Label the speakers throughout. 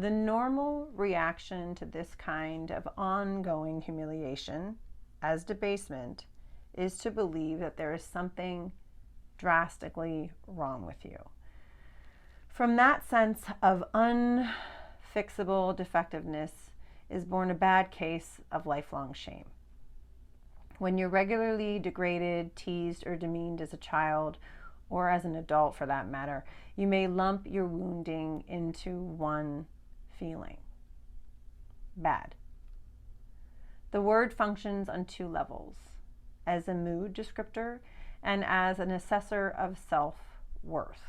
Speaker 1: The normal reaction to this kind of ongoing humiliation as debasement is to believe that there is something drastically wrong with you. From that sense of unfixable defectiveness is born a bad case of lifelong shame. When you're regularly degraded, teased, or demeaned as a child, or as an adult for that matter, you may lump your wounding into one feeling: bad. The word functions on two levels: as a mood descriptor and as an assessor of self-worth.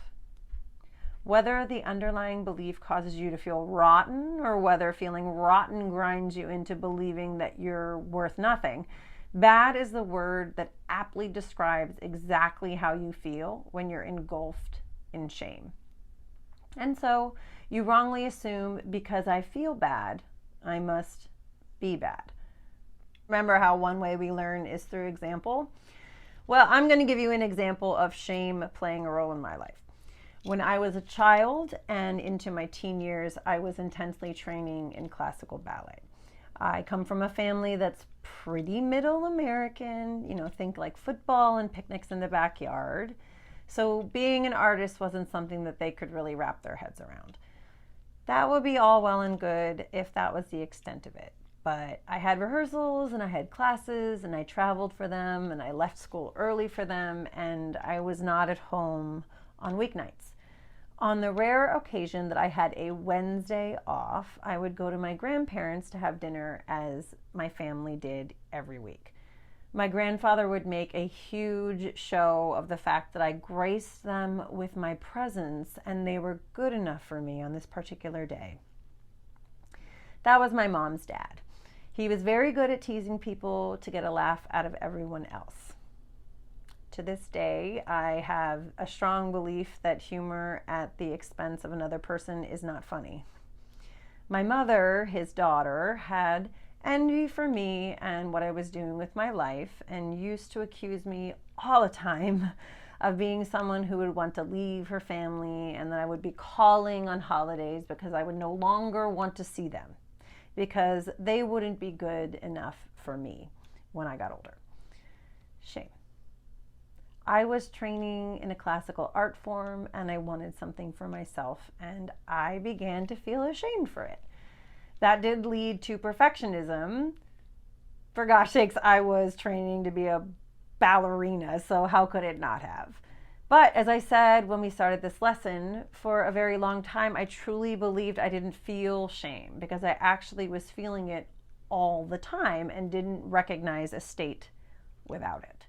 Speaker 1: Whether the underlying belief causes you to feel rotten, or whether feeling rotten grinds you into believing that you're worth nothing, bad is the word that aptly describes exactly how you feel when you're engulfed in shame. And so you wrongly assume, because I feel bad, I must be bad. Remember how one way we learn is through example? Well, I'm going to give you an example of shame playing a role in my life. When I was a child and into my teen years, I was intensely training in classical ballet. I come from a family that's pretty middle American, think like football and picnics in the backyard. So being an artist wasn't something that they could really wrap their heads around. That would be all well and good if that was the extent of it. But I had rehearsals and I had classes and I traveled for them and I left school early for them, and I was not at home on weeknights. On the rare occasion that I had a Wednesday off, I would go to my grandparents to have dinner, as my family did every week. My grandfather would make a huge show of the fact that I graced them with my presence and they were good enough for me on this particular day. That was my mom's dad. He was very good at teasing people to get a laugh out of everyone else. To this day, I have a strong belief that humor at the expense of another person is not funny. My mother, his daughter, had envy for me and what I was doing with my life, and used to accuse me all the time of being someone who would want to leave her family, and that I would be calling on holidays because I would no longer want to see them, because they wouldn't be good enough for me when I got older. Shame. I was training in a classical art form and I wanted something for myself, and I began to feel ashamed for it. That did lead to perfectionism. For gosh sakes, I was training to be a ballerina, so how could it not have? But as I said when we started this lesson, for a very long time I truly believed I didn't feel shame, because I actually was feeling it all the time and didn't recognize a state without it.